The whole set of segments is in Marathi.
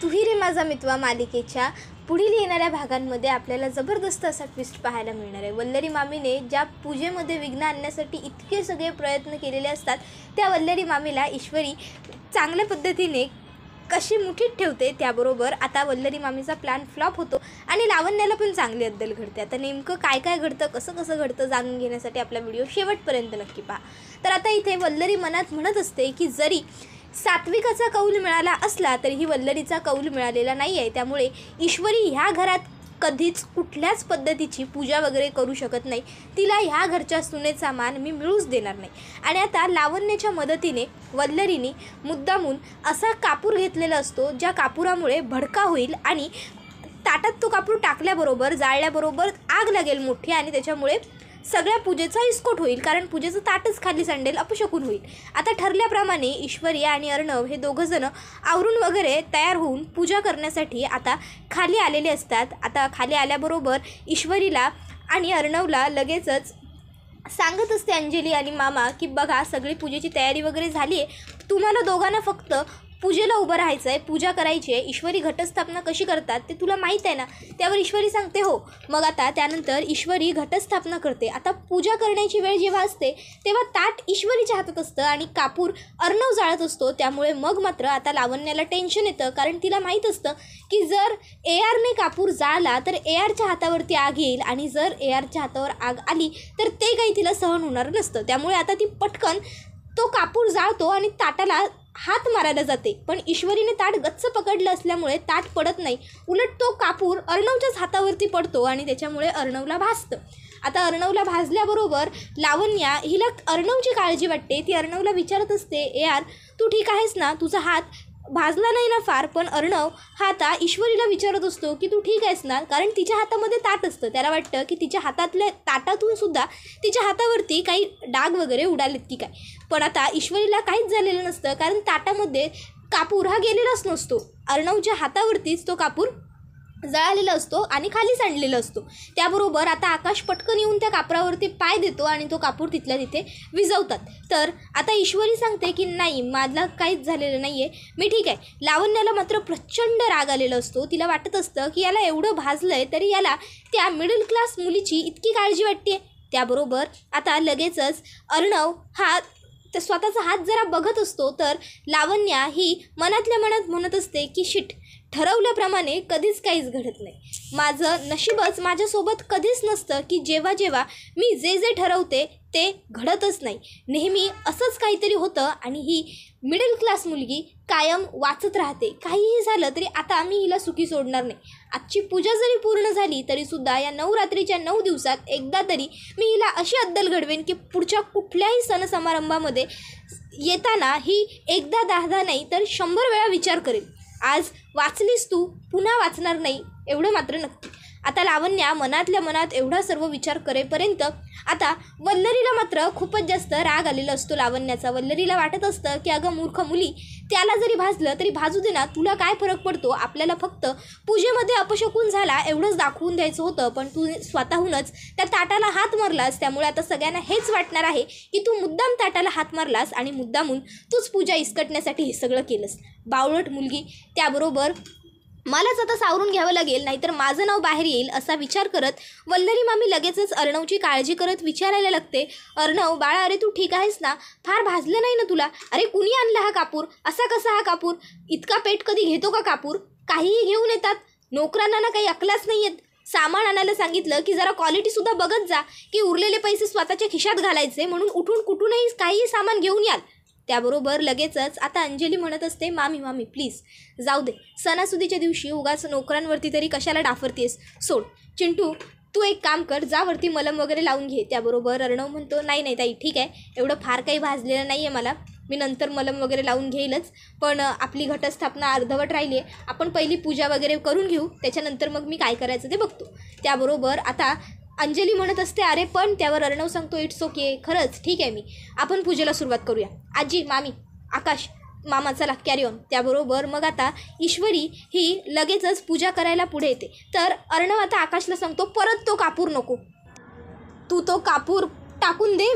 तुही रे माझा मितवा मालिकेच्या पुढील येणाऱ्या भागांमध्ये आपल्याला जबरदस्त असा ट्विस्ट पाहायला मिळणार आहे। वल्लरी मामीने ज्या पूजेमध्ये विघ्न आणण्यासाठी इतके सगळे प्रयत्न केलेले असतात, त्या वल्लरी मामीला ईश्वरी चांगल्या पद्धतीने कशी मुठीत ठेवते। त्याबरोबर आता वल्लरी मामीचा प्लॅन फ्लॉप होतो आणि लावण्याला पण चांगली अद्दल घडते। आता नेमकं काय काय घडतं, कसं कसं घडतं जाणून घेण्यासाठी आपला व्हिडिओ शेवटपर्यंत नक्की पहा। तर आता इथे वल्लरी मनात म्हणत असते की जरी सात्विकाचा कौल मिळाला असला तरीही वल्लरीचा कौल मिळालेला नाही आहे, त्यामुळे ईश्वरी ह्या घरात कधीच कुठल्याच पद्धतीची पूजा वगैरे करू शकत नाही। तिला ह्या घरच्या सुनेचा मान मी मिळूच देणार नाही। आणि आता लावण्याच्या मदतीने वल्लरीने मुद्दामून असा कापूर घेतलेला असतो ज्या कापुरामुळे भडका होईल आणि ताटात तो कापूर टाकल्याबरोबर जाळल्याबरोबर आग लागेल मोठी आणि त्याच्यामुळे सगळ्या पूजेचा इस्कोट होईल, कारण पूजेचं ताटच खाली सांडेल, अपशकून होईल। आता ठरल्याप्रमाणे ईश्वरी आणि अर्णव हे दोघंजण आवरून वगैरे तयार होऊन पूजा करण्यासाठी आता खाली आलेले असतात। आता खाली आल्याबरोबर ईश्वरीला आणि अर्णवला लगेचच सांगत असते अंजली आणि मामा की बघा सगळी पूजेची तयारी वगैरे झाली आहे, तुम्हाला दोघांना फक्त पूजेला उभं राहायचं आहे, पूजा करायची आहे। ईश्वरी घटस्थापना कशी करतात ते तुला माहीत आहे ना? त्यावर ईश्वरी सांगते हो। मग आता त्यानंतर ईश्वरी घटस्थापना करते। आता पूजा करण्याची वेळ जेव्हा असते तेव्हा ताट ईश्वरीच्या हातात असतं आणि कापूर अर्णव जाळत असतो। त्यामुळे मग मात्र आता लावण्याला टेन्शन येतं, कारण तिला माहीत असतं की जर ARने कापूर जाळला तर ARच्या हातावरती आग येईल आणि जर ARच्या हातावर आग आली तर ते काही तिला सहन होणार नसतं। त्यामुळे आता ती पटकन तो कापूर जाळतो आणि ताटाला हात मारायला जाते, पण ईश्वरीने ताट गच्च पकडलं असल्यामुळे ताट पडत नाही, उलट तो कापूर अर्णवच्याच हातावरती पडतो आणि त्याच्यामुळे अर्णवला भाजतं। आता अर्णवला भाजल्याबरोबर लावण्या हिला अर्णवची काळजी वाटते। ती अर्णवला विचारत असते, यार तू ठीक आहेस ना, तुझा हात भाजला नाही ना फार? पण अर्णव हा आता ईश्वरीला विचारत असतो की तू ठीक आहेस ना, कारण तिच्या हातामध्ये ताट असतं। त्याला वाटतं की तिच्या हातातल्या ताटातून सुद्धा तिच्या हातावरती काही डाग वगैरे उडालेत की काय, पण आता ईश्वरीला काहीच झालेलं नसतं, कारण ताटामध्ये कापूर हा गेलेलाच नसतो। अर्णवच्या हातावरतीच तो कापूर जळालेला असतो आणि खाली सांडलेला असतो। त्याबरोबर आता आकाश पटकन येऊन त्या कापरावरती पाय देतो आणि तो कापूर तिथल्या तिथे विझवतात। तर आता ईश्वरी सांगते की नाही, मला काहीच झालेलं नाही आहे, मी ठीक आहे। लावण्याला मात्र प्रचंड राग आलेला असतो। तिला वाटत असतं की याला एवढं भाजलं आहे तरी याला त्या मिडल क्लास मुलीची इतकी काळजी वाटते। त्याबरोबर आता लगेचच अर्णव हा स्वतःचा हात जरा बघत असतो, तर लावण्या ही मनातल्या मनात म्हणत असते की शिट, ठरवल्याप्रमाणे कधीच काहीच घडत नाही। माझं नशीबच माझ्यासोबत कधीच नसतं की जेव्हा जेव्हा मी जे जे ठरवते ते घडतच नाही, नेहमी असंच काहीतरी होतं आणि ही मिडल क्लास मुलगी कायम वाचत राहते। काहीही झालं तरी आता आम्ही हिला सुखी सोडणार नाही। आजची पूजा जरी पूर्ण झाली तरीसुद्धा या नवरात्रीच्या 9 दिवसात एकदा तरी मी हिला अशी अद्दल घडवेन की पुढच्या कुठल्याही सण समारंभामध्ये येताना ही एकदा 10दा नाही तर 100 वेळा विचार करेल, आज वाचलीस तू, पुन्हा वाचणार नाही, एवढं मात्र नक्की। आता लावण्या मनातल्या मनात एवढा सर्व विचार करेपर्यंत आता वल्लरीला मात्र खूपच जास्त राग आलेला असतो लावण्याचा। वल्लरीला वाटत असतं की अगं मूर्ख मुली, त्याला जरी भाजलं तरी भाजू दे ना, तुला काय फरक पडतो? आपल्याला फक्त पूजेमध्ये अपशकून झाला एवढंच दाखवून द्यायचं होतं, पण तू स्वतःहूनच त्या ताटाला हात मारलास। त्यामुळे आता सगळ्यांना हेच वाटणार आहे की तू मुद्दाम ताटाला हात मारलास आणि मुद्दामून तूच पूजा इसकटण्यासाठी हे सगळं केलंस, बावळट मुलगी। त्याबरोबर मलाच आता सावरून घ्यावं लागेल, नाहीतर माझं नाव बाहेर येईल, असा विचार करत वल्लरी मामी लगेचच अर्णवची काळजी करत विचारायला लागते, अर्णव बाळा, अरे तू ठीक आहेस ना? फार भाजलं नाही ना तुला? अरे कुणी आणला हा कापूर? असा कसा हा कापूर? इतका पेट कधी घेतो का कापूर? काहीही घेऊन येतात, नोकरांना ना काही अकलाच नाही आहेत। सामान आणायला सांगितलं की जरा क्वालिटीसुद्धा बघत जा, की उरलेले पैसे स्वतःच्या खिशात घालायचे म्हणून उठून कुठूनही काहीही सामान घेऊन याल। त्याबरोबर लगेचच आता अंजली म्हणत असते, मामी प्लीज जाऊ दे, सणासुदीच्या दिवशी उगाच नोकरांवरती तरी कशाला डाफरतेस, सोड। चिंटू तू एक काम कर, जा वरती मलम वगैरे लावून घे। त्याबरोबर अर्णव म्हणतो, नाही ताई ठीक आहे, एवढं फार काही भाजलेलं नाही आहे मला, मी नंतर मलम वगैरे लावून घेईलच, पण आपली घटस्थापना अर्धवट राहिली आहे, आपण पहिली पूजा वगैरे करून घेऊ, त्याच्यानंतर मग मी काय करायचं ते बघतो। त्याबरोबर आता अंजली म्हणत असते, अरे पण त्यावर अर्णव सांगतो, इट्स ओके, खरंच ठीक आहे, आपण पूजेला सुरुवात करूया। आजी, मामी, आकाश, मामा चला कॅरी ऑन। त्याबरोबर मग आता ईश्वरी ही लगेचच पूजा करायला पुढे येते। तर अर्णव आता आकाशला सांगतो, परत तो कापूर नको, तू तो कापूर टाकून दे,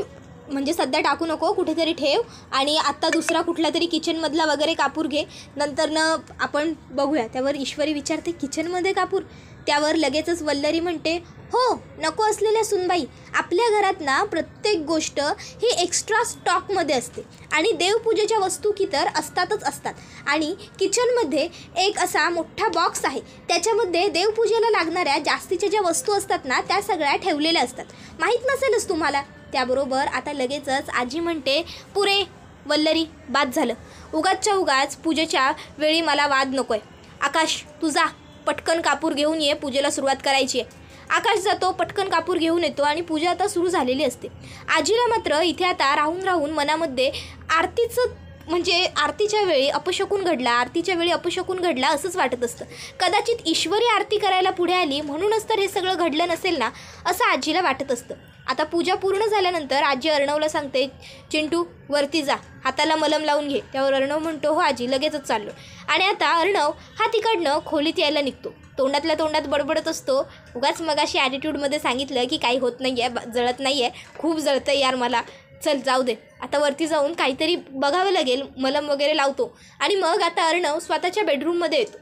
म्हणजे सध्या टाकू नको, कुठेतरी ठेव आणि आत्ता दुसरा कुठला तरी किचनमधला वगैरे कापूर घे, नंतरनं आपण बघूया. त्यावर ईश्वरी विचारते किचनमध्ये कापूर? त्यावर लगेचच वल्लरी म्हणते हो, नको असलेल्या सुनबाई, आपल्या घरात ना प्रत्येक गोष्ट ही एक्स्ट्रा स्टॉकमध्ये असते आणि देवपूजेच्या वस्तू की तर असतातच असतात. आणि किचनमध्ये एक असा मोठा बॉक्स आहे, त्याच्यामध्ये देवपूजेला लागणाऱ्या जास्तीच्या ज्या वस्तू असतात ना त्या सगळ्या ठेवलेल्या असतात. माहीत नसेलच तुम्हाला. त्याबरोबर आता लगेचच आजी म्हणते पुरे वल्लरी, बाद झालं. उगाचच्या उगाच पूजेच्या वेळी मला वाद नको आहे. आकाश तू जा, पटकन कापूर घेऊन ये, पूजेला सुरुवात करायची आहे. आकाश जातो, पटकन कापूर घेऊन येतो आणि पूजा आता सुरू झालेली असते. आजीला मात्र इथे आता राहून राहून मनामध्ये आरतीचं म्हणजे आरतीच्या वेळी अपशकून घडला असंच वाटत असतं. कदाचित ईश्वरी आरती करायला पुढे आली म्हणूनच तर हे सगळं घडलं नसेल ना, असं आजीला वाटत असतं. आता पूजा पूर्ण झाल्यानंतर आजी अर्णवला सांगते चिंटू वरती जा, हाताला मलम लावून घे. त्यावर अर्णव म्हणतो हो आजी, लगेचच चाललो. आणि आता अर्णव हा तिकडनं खोलीत यायला निघतो. तोंडातल्या तोंडात बडबडत असतो, उगाच मगाशी ॲटिट्यूडमध्ये सांगितलं की काही होत नाही आहे, जळत नाही आहे, खूप जळतं यार मला, चल जाऊ दे, आता वरती जाऊन काहीतरी बघावं लागेल, मलम वगैरे लावतो. आणि मग आता अर्णव स्वतःच्या बेडरूममध्ये येतो.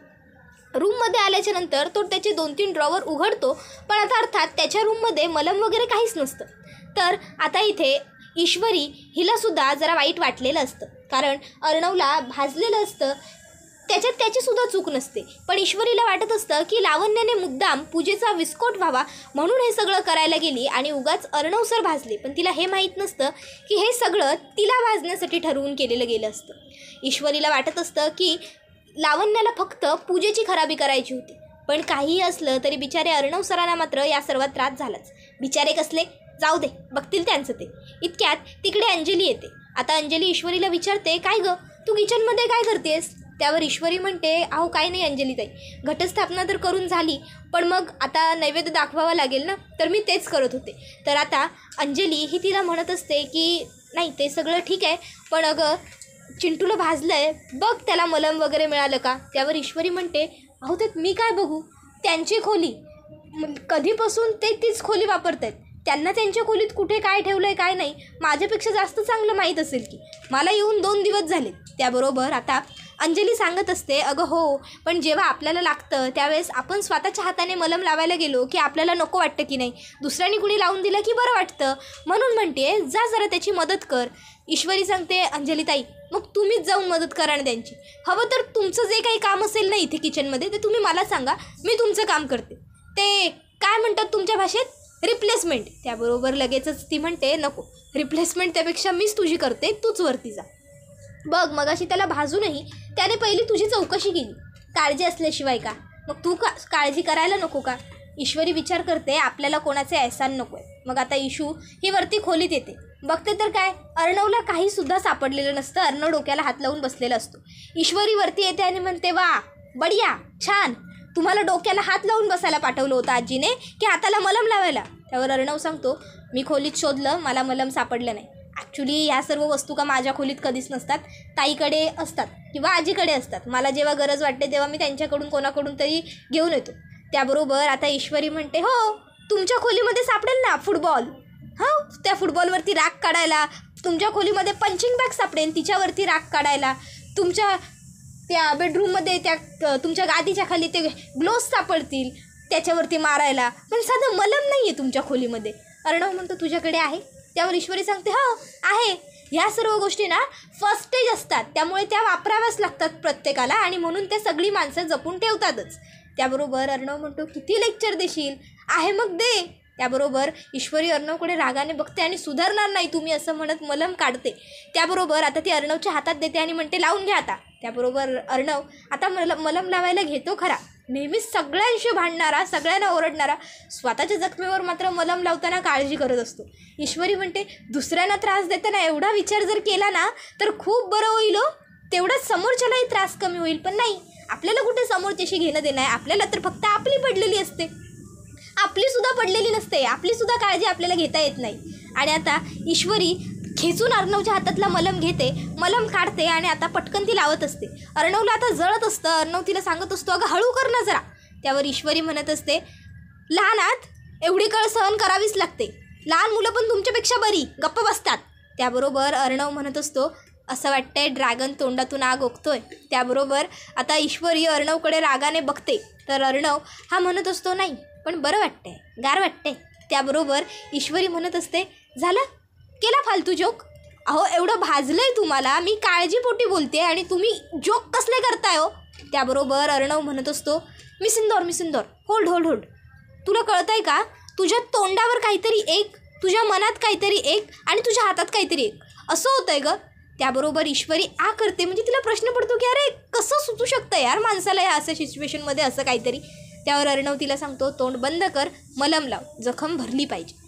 रूममध्ये आल्याच्या नंतर तो त्याचे 2-3 ड्रॉवर उघडतो, पण आता अर्थात त्याच्या रूममध्ये मलम वगैरे काहीच नसतं. तर आता इथे ईश्वरी हिलासुद्धा जरा वाईट वाटलेलं असतं, कारण अर्णवला भाजलेलं असतं, त्याच्यात त्याचीसुद्धा चूक नसते. पण ईश्वरीला वाटत असतं की लावण्याने मुद्दाम पूजेचा विस्फोट व्हावा म्हणून हे सगळं करायला गेली आणि उगाच अर्णव सर भाजले. पण तिला हे माहीत नसतं की हे सगळं तिला भाजण्यासाठी ठरवून केलेलं गेलं असतं. ईश्वरीला वाटत असतं की लावण्याला फक्त पूजेची खराबी करायची होती. पण काहीही असलं तरी बिचारे अर्णव सरांना मात्र या सर्वात त्रास झालाच. बिचारे कसले, जाऊ दे, बघतील त्यांचं ते. इतक्यात तिकडे अंजली येते. आता अंजली ईश्वरीला विचारते काय गं, तू किचनमध्ये काय करतेस? त्यावर ईश्वरी म्हणते अहो काय नाही अंजलीताई, घटस्थापना तर करून झाली, पण मग आता नैवेद्य दाखवावा लागेल ना, तर मी तेच करत होते. तर आता अंजली ही तिला म्हणत असते की नाही ते सगळं ठीक आहे, पण अगं चिंटूला भाजलं आहे, बघ त्याला मलम वगैरे मिळालं का? त्यावर ईश्वरी म्हणते अहो त्यात मी काय बघू, त्यांची खोली, कधीपासून ते तीच खोली वापरत आहेत, त्यांना त्यांच्या खोलीत कुठे काय ठेवलं आहे काय नाही माझ्यापेक्षा जास्त चांगलं माहीत असेल की, मला येऊन 2 दिवस झाले. त्याबरोबर आता अंजली सांगत असते अगं हो, पण जेव्हा आपल्याला लागतं त्यावेळेस आपण स्वतःच्या हाताने मलम लावायला गेलो की आपल्याला नको वाटतं की नाही, दुसऱ्याने कुणी लावून दिलं की बरं वाटतं, म्हणून म्हणते जा जरा त्याची मदत कर. ईश्वरी सांगते अंजलीताई मग तुम्हीच जाऊन मदत करा ना त्यांची, हवं तर तुमचं जे काही काम असेल ना इथे किचनमध्ये ते तुम्ही मला सांगा, मी तुमचं काम करते. ते काय म्हणतात तुमच्या भाषेत, रिप्लेसमेंट. त्याबरोबर लगेचच ती म्हणते नको, रिप्लेसमेंट त्यापेक्षा मीच तुझी करते, तूच वरती जा. बघ मगाशी त्याला भाजूनही त्याने पहिली तुझी चौकशी केली, काळजी असल्याशिवाय का, मग तू काळजी करायला नको का? ईश्वरी विचार करते आपल्याला कोणाचे एहसान नको आहे. मग आता इशू ही वरती खोलीत येते, बघते तर काय अर्णवला काहीसुद्धा सापडलेलं नसतं. अर्णव डोक्याला हात लावून बसलेला असतो. ईश्वरी वरती येते आणि म्हणते वा बढिया, छान, तुम्हाला डोक्याला हात लावून बसायला पाठवलं होतं आजीने की हाताला मलम लावायला? त्यावर अर्णव सांगतो मी खोलीत शोधलं, मला मलम सापडलं नाही. ॲक्च्युली ह्या सर्व वस्तू का माझ्या खोलीत कधीच नसतात, ताईकडे असतात किंवा आजीकडे असतात. मला जेव्हा गरज वाटते तेव्हा मी त्यांच्याकडून कोणाकडून तरी घेऊन येतो. त्याबरोबर आता ईश्वरी म्हणते हो तुमच्या खोलीमध्ये सापडेल ना फुटबॉल, हो त्या फुटबॉलवरती राख काढायला, तुमच्या खोलीमध्ये पंचिंग बॅग सापडेल तिच्यावरती राख काढायला, तुमच्या त्या बेडरूममध्ये त्या तुमच्या गादीच्या खाली ते ग्लोव्ज सापडतील त्याच्यावरती मारायला, पण साधं मलम नाही आहे तुमच्या खोलीमध्ये. अर्णव म्हणतो तुझ्याकडे आहे? त्यावर ईश्वरी सांगते हो आहे. ह्या सर्व गोष्टी ना फर्स्ट स्टेज असतात, त्यामुळे त्या वापराव्याच लागतात प्रत्येकाला आणि म्हणून त्या सगळी माणसं जपून ठेवतातच. त्याबरोबर अर्णव म्हणतो किती लेक्चर देशील, आहे मग दे. त्याबरोबर ईश्वरी अर्णवकडे रागाने बघते आणि सुधारणार नाही तुम्ही असं म्हणत मलम काढते. त्याबरोबर आता ती अर्णवच्या हातात देते आणि म्हणते लावून घ्या आता. त्याबरोबर अर्णव आता मलम लावायला घेतो खरा, नेहमीच सगळ्यांशी भांडणारा, सगळ्यांना ओरडणारा, स्वतःच्या जखमेवर मात्र मलम लावताना काळजी करत असतो. ईश्वरी म्हणते दुसऱ्यांना त्रास देताना एवढा विचार जर केला ना तर खूप बरं होईल हो, तेवढाच समोरच्यालाही त्रास कमी होईल. पण नाही, आपल्याला कुठे समोरच्याशी घेणं देणं आहे, आपल्याला तर फक्त आपली पडलेली असते, आपलीसुद्धा पडलेली नसते, आपलीसुद्धा काळजी आपल्याला घेता येत नाही. आणि आता ईश्वरी खेचून अर्णवच्या हातातला मलम घेते, मलम काढते आणि आता पटकन ती लावत असते. अर्णवला आता जळत असतं. अर्णव तिला सांगत असतो अगं हळू कर ना जरा. त्यावर ईश्वरी म्हणत असते लहानात एवढी कळ सहन करावीच लागते, लहान मुलं पण तुमच्यापेक्षा बरी गप्प बसतात, त्याबरोबर अर्णव म्हणत असतो, असं वाटतंय ड्रॅगन तोंडातून आग ओकतोय. त्याबरोबर आता ईश्वरी अर्णवकडे रागाने बघते, तर अर्णव हा म्हणत असतो, नाही पण बरं वाटतंय, गार वाटतंय. त्याबरोबर ईश्वरी म्हणत असते, झालं, केला फालतू जोक. अहो एवढं भाजलंय तुम्हाला, मी काळजीपोटी बोलते आणि तुम्ही जोक कसले करताय हो. त्याबरोबर अर्णव म्हणत असतो, मी सिंदोर, होल्ड. तुला कळतंय का, तुझ्या तोंडावर काहीतरी एक, तुझ्या मनात काहीतरी एक आणि तुझ्या हातात काहीतरी एक, असं होतंय ग. त्याबरोबर ईश्वरी आ करते, म्हणजे तिला प्रश्न पडतो की अरे कसं सुचू शकतं यार माणसाला या अशा सिच्युएशनमध्ये असं काहीतरी. त्यावर अर्णव तिला सांगतो, तोंड बंद कर, मलम लाव, जखम भरली पाहिजे.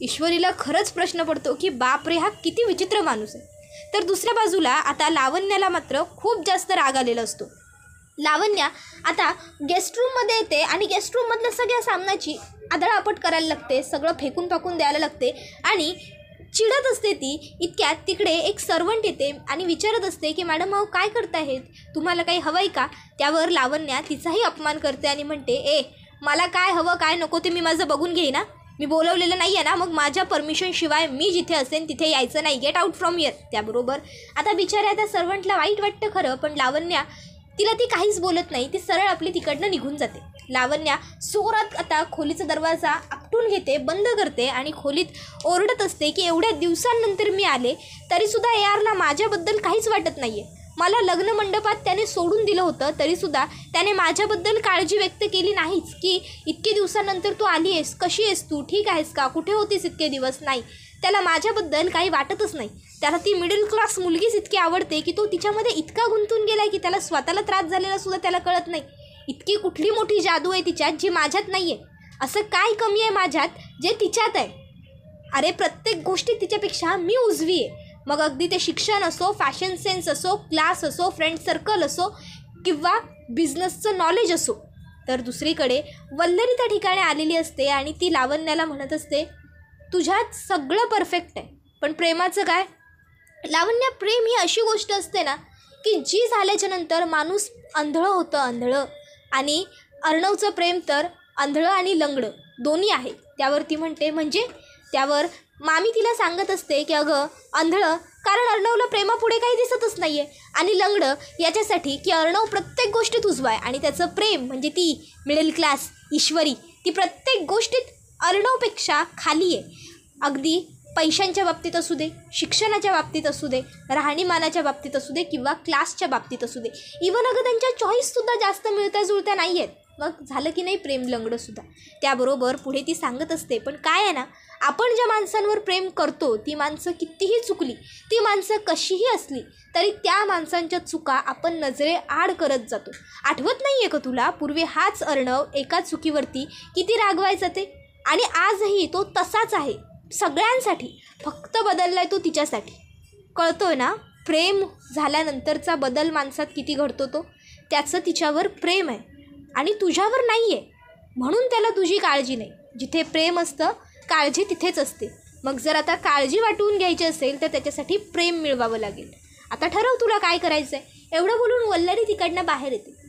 ईश्वरीला खरंच प्रश्न पडतो की बापरे हा किती विचित्र माणूस आहे. तर दुसऱ्या बाजूला आता लावण्याला मात्र खूप जास्त राग आलेला असतो. लावण्या आता गेस्ट रूममध्ये येते आणि गेस्ट रूममधल्या सगळ्या सामनाची आदळआपट करायला लागते, सगळं फेकून टाकून द्यायला लागते आणि चिडत असते ती. इतक्यात तिकडे एक सर्वंट येते आणि विचारत असते की मॅडम अहो काय करतायत, तुम्हाला काही हवं आहे का. त्यावर लावण्या तिचाही अपमान करते आणि म्हणते, मला काय हवं काय नको ते मी माझं बघून घेईन ना, मी बोलवलेलं नाही आहे ना, मग माझ्या परमिशनशिवाय मी जिथे असेन तिथे यायचं नाही, गेट आउट फ्रॉम हिअर. त्याबरोबर आता बिचाऱ्या त्या सर्वंटला वाईट वाटतं खरं, पण लावण्या तिला ती काहीच बोलत नाही, ती सरळ आपली तिकडनं निघून जाते. लावण्या जोरात आता खोलीचा दरवाजा आपटून घेते, बंद करते आणि खोलीत ओरडत असते की एवढ्या दिवसांनंतर मी आले तरीसुद्धा यारला माझ्याबद्दल काहीच वाटत नाही आहे. मला लग्न मंडपात त्याने सोडून दिलं होतं तरीसुद्धा त्याने माझ्याबद्दल काळजी व्यक्त केली नाहीच की इतके दिवसानंतर तू आली आहेस, कशी आहेस तू, ठीक आहेस का, कुठे होतीस इतके दिवस. नाही, त्याला माझ्याबद्दल काही वाटतच नाही. त्याला ती मिडल क्लास मुलगीच इतकी आवडते की तो तिच्यामध्ये इतका गुंतून गेला की त्याला स्वतःला त्रास झालेला सुद्धा त्याला कळत नाही. इतकी कुठली मोठी जादू आहे तिच्यात जी माझ्यात नाही आहे, असं काय कमी आहे माझ्यात जे तिच्यात आहे. अरे प्रत्येक गोष्टी तिच्यापेक्षा मी उजवी आहे. मग अगदी ते शिक्षण असो, फॅशन सेन्स असो, क्लास असो, फ्रेंड सर्कल असो किंवा बिझनेसचं नॉलेज असो. तर दुसरीकडे वल्लरी त्या ठिकाणी आलेली असते आणि ती लावण्याला म्हणत असते, तुझ्यात सगळं परफेक्ट आहे पण प्रेमाचं काय. लावण्या, प्रेम ही अशी गोष्ट असते ना की जी झाल्याच्या नंतर माणूस आंधळं होतं, आंधळं. आणि अर्णवचं प्रेम तर आंधळं आणि लंगडं दोन्ही आहे. त्यावर ती म्हणते, म्हणजे. त्यावर मामी तिला सांगत असते की अगं आंधळं कारण अर्णवला प्रेमापुढे काही दिसतच नाही आहे, आणि लंगडं याच्यासाठी की अर्णव प्रत्येक गोष्टीत उजवा आहे आणि त्याचं प्रेम म्हणजे ती मिडल क्लास ईश्वरी ती प्रत्येक गोष्टीत अर्णवपेक्षा खाली आहे. अगदी पैशांच्या बाबतीत असू दे, शिक्षणाच्या बाबतीत असू दे, राहणीमानाच्या बाबतीत असू दे किंवा क्लासच्या बाबतीत असू दे. इवन अगं त्यांच्या चॉईससुद्धा जास्त मिळत्या जुळत्या नाही आहेत. मग झालं की नाही प्रेम लंगडंसुद्धा. त्याबरोबर पुढे ती सांगत असते, पण काय आहे ना, आपण ज्या माणसांवर प्रेम करतो ती माणसं कितीही चुकली, ती माणसं कशीही असली तरी त्या माणसांच्या चुका आपण नजरेआड करत जातो. आठवत नाही आहे का तुला, पूर्वी हाच अर्णव एका चुकीवरती किती रागवायचा ते, आणि आजही तो तसाच आहे सगळ्यांसाठी, फक्त बदललाय तो तिच्यासाठी. कळतोय ना, प्रेम झाल्यानंतरचा बदल माणसात किती घडतो तो. त्याचं तिच्यावर प्रेम आहे आणि तुझ्यावर नाही आहे, म्हणून त्याला तुझी काळजी नाही. जिथे प्रेम असतं काळजी तिथेच असते. मग जर आता काळजी वाटून घ्यायची असेल तर त्याच्यासाठी प्रेम मिळवावं लागेल. आता ठरव तुला काय करायचं आहे. एवढं बोलून वल्लरी तिकडनं बाहेर येते.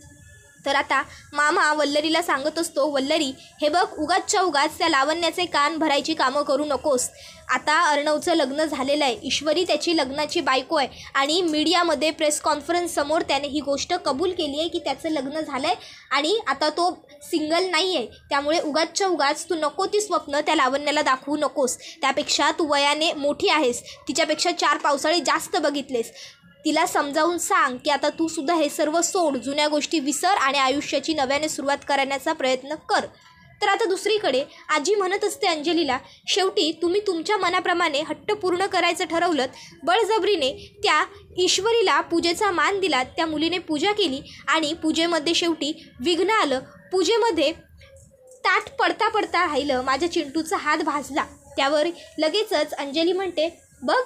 तर आता मामा वल्लरीला सांगत असतो, वल्लरी हे बघ, उगाचच्या उगाच त्या लावण्याचे कान भरायची कामं करू नकोस. आता अर्णवचं लग्न झालेलं आहे, ईश्वरी त्याची लग्नाची बायको आहे आणि मीडियामध्ये प्रेस कॉन्फरन्स समोर त्याने ही गोष्ट कबूल केली आहे की त्याचं लग्न झालं आहे आणि आता तो सिंगल नाही आहे. त्यामुळे उगाचच्या उगाच तू नको ती स्वप्न त्या लावण्याला दाखवू नकोस. त्यापेक्षा तू वयाने मोठी आहेस, तिच्यापेक्षा 4 पावसाळे जास्त बघितलेस. तिला समजावून सांग की आता तू सुद्धा हे सर्व सोड, जुन्या गोष्टी विसर आणि आयुष्याची नव्याने सुरुवात करण्याचा प्रयत्न कर. तर आता दुसरीकडे आजी म्हणत असते अंजलीला, शेवटी तुम्ही तुमच्या मनाप्रमाणे हट्ट पूर्ण करायचं ठरवलं, बळजबरीने त्या ईश्वरीला पूजेचा मान दिला, त्या मुलीने पूजा केली आणि पूजेमध्ये शेवटी विघ्न आलं. पूजेमध्ये ताट पडता पडता राहिलं, माझ्या चिंटूचा हात भाजला. त्यावर लगेचच अंजली म्हणते, बघ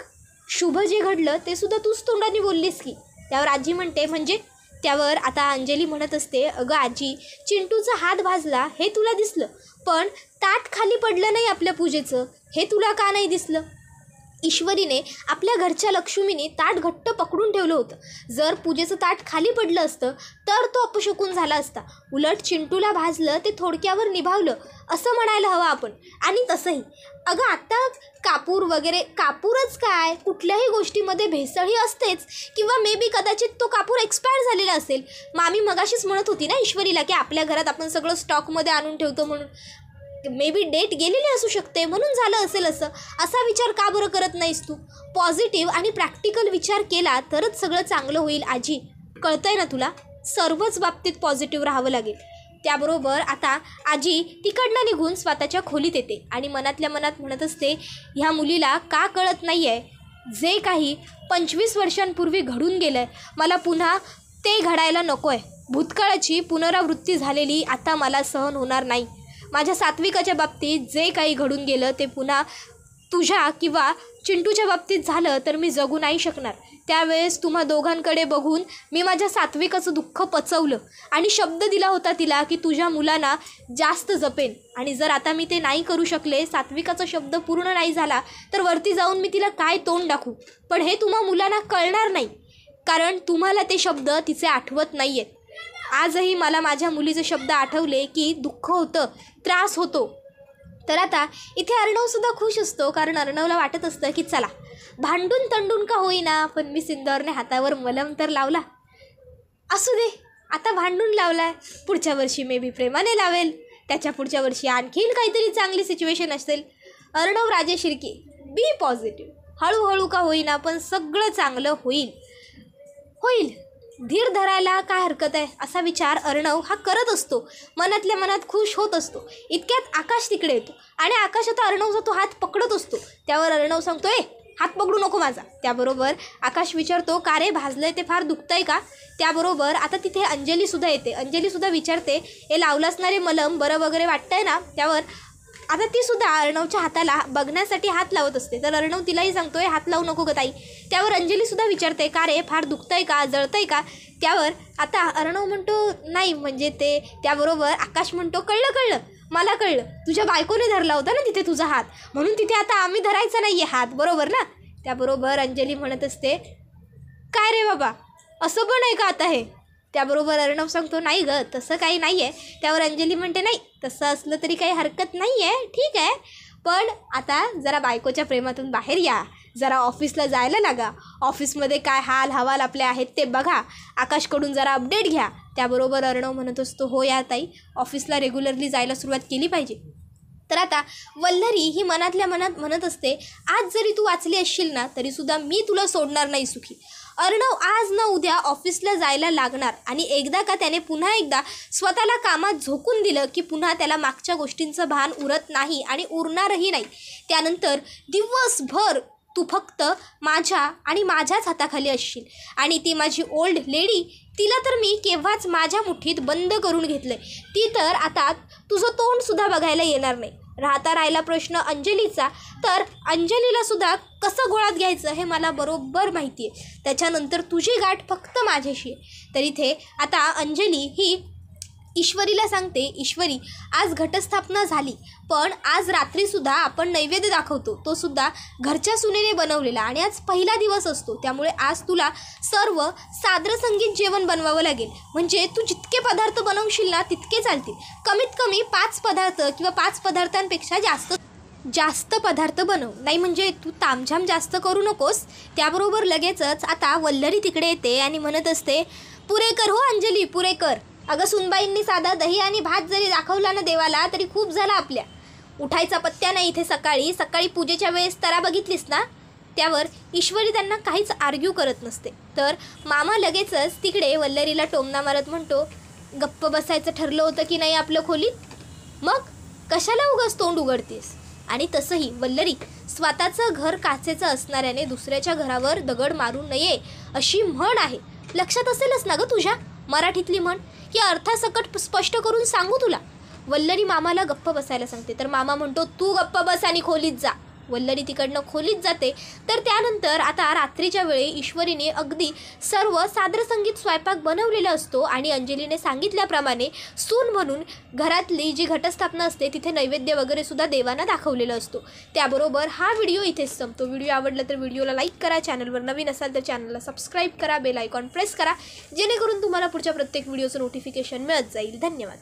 शुभ जे घडलं ते सुद्धा तूच तोंडाने बोललीस की. त्यावर आजी म्हणते, म्हणजे. त्यावर आता अंजली म्हणत असते, अगं आजी, चिंटूचा हात भाजला हे तुला दिसलं, पण ताट खाली पडलं नाही आपल्या पूजेचं, हे तुला का नाही दिसलं. ईश्वरीने आपल्या घरच्या लक्ष्मीने ताट घट्ट पकडून ठेवलं होतं. जर पूजेचं ताट खाली पडलं असतं तर तो अपशकुन झाला असता. उलट चिंटूला भाजलं ते थोडक्यावर निभावलं असं म्हणायला हवं आपण. आणि तसंही अगं आता कापूर वगैरे, कापूरच काय, कुठल्याही गोष्टीमध्ये भेसळही असतेच, किंवा मे बी कदाचित तो कापूर एक्सपायर झालेला असेल. मामी मगाशीच म्हणत होती ना ईश्वरीला की आपल्या घरात आपण सगळं स्टॉकमध्ये आणून ठेवतो म्हणून. मे बी डेट गेलेली असू शकते म्हणून झालं असेल असं. असा विचार का बरं करत नाहीस तू? पॉझिटिव्ह आणि प्रॅक्टिकल विचार केला तरच सगळं चांगलं होईल आजी. कळतंय ना तुला? सर्वच बाबतीत पॉझिटिव्ह राहावं लागेल. त्याबरोबर आता आजी तिकडनं निघून स्वतःच्या खोलीत येते आणि मनातल्या मनात म्हणत असते, ह्या मुलीला का कळत नाही आहे, जे काही 25 वर्षांपूर्वी घडून गेलं आहे मला पुन्हा ते घडायला नको आहे. भूतकाळाची पुनरावृत्ती झालेली आता मला सहन होणार नाही. माझ्या सात्विकाच्या बाबतीत जे काही घडून गेलं ते पुन्हा तुझ्या किंवा चिंटूच्या बाबतीत झालं तर मी जगू नाही शकणार. त्यावेळेस तुम्हा दोघांकडे बघून मी माझ्या सात्विकाचं दुःख पचवलं आणि शब्द दिला होता तिला की तुझ्या मुलांना जास्त जपेन. आणि जर आता मी ते नाही करू शकले, सात्विकाचा शब्द पूर्ण नाही झाला, तर वरती जाऊन मी तिला काय तोंड दाखवू. पण हे तुम्हा मुलांना कळणार नाही, कारण तुम्हाला ते शब्द तिचे आठवत नाही आहेत. आजही मला माझ्या मुलीचे शब्द आठवले की दुःख होतं, त्रास होतो. तर आता इथे अर्णवसुद्धा खुश असतो, कारण अर्णवला वाटत असतं की चला भांडून तंडून का होईना पण मी सिंदूरने हातावर मलम तर लावला, असू दे आता भांडून लावलाय, पुढच्या वर्षी मे बी प्रेमाने लावेल, त्याच्या पुढच्या वर्षी आणखीन काहीतरी चांगली सिच्युएशन असेल. अर्णव राजे शिर्के, बी पॉझिटिव्ह. हळूहळू का होईना पण सगळं चांगलं होईल. धीर धरायला काय हरकत आहे, असा विचार अर्णव हा करत असतो. मनातल्या मनात खुश होत असतो. इतक्यात आकाश तिकडे येतो आणि आकाश आता अर्णवचा तो हात पकडत असतो. त्यावर अर्णव सांगतो, हात पकडू नको माझा. त्याबरोबर आकाश विचारतो, का रे भाजलंय ते फार दुखतंय का? त्याबरोबर आता तिथे अंजलीसुद्धा येते. अंजलीसुद्धा विचारते, हे लावलं असणारे मलम बरं वगैरे वाटतंय ना? त्यावर आता ती सुद्धा अर्णवच्या हाताला बघण्यासाठी हात लावत असते. तर अर्णव तिलाही सांगतोय, हात लावू नको ग ताई. त्यावर अंजलीसुद्धा विचारते, का रे फार दुखतंय का, जळतंय का? त्यावर आता अर्णव म्हणतो, नाही म्हणजे ते. त्याबरोबर आकाश म्हणतो, कळलं मला कळलं, तुझ्या बायकोने धरला होता ना तिथे तुझा हात, म्हणून तिथे आता आम्ही धरायचा नाही आहे हात, बरोबर ना? त्याबरोबर अंजली म्हणत असते, काय रे बाबा असं पण आहे का आता हे? त्याबरोबर अर्णव सांगतो, नाही ग तसं काही नाही आहे. त्यावर अंजली म्हणते, नाही तसं असलं तरी काही हरकत नाही आहे, ठीक आहे, पण आता जरा बायकोच्या प्रेमातून बाहेर या, जरा ऑफिसला जायला लागा, ऑफिसमध्ये काय हाल हवाल आपले आहेत ते बघा, आकाशकडून जरा अपडेट घ्या. त्याबरोबर अर्णव म्हणत असतो, हो या ताई, ऑफिसला रेग्युलरली जायला सुरुवात केली पाहिजे. तर आता वल्लरी ही मनातल्या मनात म्हणत असते, आज जरी तू वाचली असशील ना तरीसुद्धा मी तुला सोडणार नाही सुखी. अर्णव आज न उद्या ऑफिसला जायला लागणार आणि एकदा का त्याने पुन्हा एकदा स्वतःला कामात झोकून दिलं की पुन्हा त्याला मागच्या गोष्टींचं भान उरत नाही आणि उरणारही नाही. त्यानंतर दिवसभर तू फक्त माझ्या आणि माझ्याच हाताखाली असशील आणि ती माझी ओल्ड लेडी, तिला तर मी केव्हाच माझ्या मुठीत बंद करून घेतलं आहे. ती तर आता तुझं तोंडसुद्धा बघायला येणार नाही. राहिला प्रश्न अंजलीचा, तर अंजलीलासुद्धा कसं गोळात घ्यायचं हे मला बरोबर माहिती आहे. त्याच्यानंतर तुझी गाठ फक्त माझ्याशी आहे. तर इथे आता अंजली ही ईश्वरीला सांगते, ईश्वरी आज घटस्थापना झाली, पण आज रात्रीसुद्धा आपण नैवेद्य दाखवतो, तो सुद्धा घरच्या सुनेने बनवलेला, आणि आज पहिला दिवस असतो, त्यामुळे आज तुला सर्व सादर संगीत जेवण बनवावं लागेल. म्हणजे तू जितके पदार्थ बनवशील ना तितके चालतील. कमीत कमी 5 पदार्थ किंवा 5 पदार्थांपेक्षा जास्त पदार्थ बनव, नाही म्हणजे तू तामझाम जास्त करू नकोस. त्याबरोबर लगेचच आता वल्लरी तिकडे येते आणि म्हणत असते, पुरे कर हो अंजली, पुरे कर. अगं सुनबाईंनी साधा दही आणि भात जरी दाखवला ना देवाला तरी खूप झाला आपल्या. उठायचा पत्त्या नाही इथे. सकाळी पूजेच्या वेळेस तरा बघितलीस ना? त्यावर ईश्वरी त्यांना काहीच आर्ग्यू करत नसते. तर मामा लगेचच तिकडे वल्लरीला टोमणा मारत म्हणतो, गप्प बसायचं ठरलं होतं की नाही आपलं खोलीत? मग कशाला उगाच तोंड उघडतेस? आणि तसंही वल्लरी, स्वतःचं घर काचेचं असणाऱ्याने दुसऱ्याच्या घरावर दगड मारू नये अशी म्हण आहे. लक्षात असेलच ना गं तुझ्या? मराठीतली म्हण की अर्थासकट स्पष्ट करून सांगू तुला? वल्लरी मामाला गप्प बसायला सांगते. तर मामा म्हणतो, तू गप्प बस आणि खोलीत जा. वल्लरी तिकडनं खोलीत जाते. तर त्यानंतर आता रात्रीच्या वेळी ईश्वरीने अगदी सर्व सादरसंगीत स्वयंपाक बनवलेला असतो आणि अंजलीने सांगितल्याप्रमाणे सून म्हणून घरातली जी घटस्थापना असते तिथे नैवेद्य वगैरे सुद्धा देवांना दाखवलेला असतो. त्याबरोबर हा व्हिडिओ इथेच संपतो. व्हिडिओ आवडला तर व्हिडिओला लाईक करा, चॅनलवर नवीन असाल तर चॅनलला सबस्क्राईब करा, बेल आयकॉन प्रेस करा जेणेकरून तुम्हाला पुढच्या प्रत्येक व्हिडिओचं नोटिफिकेशन मिळत जाईल. धन्यवाद.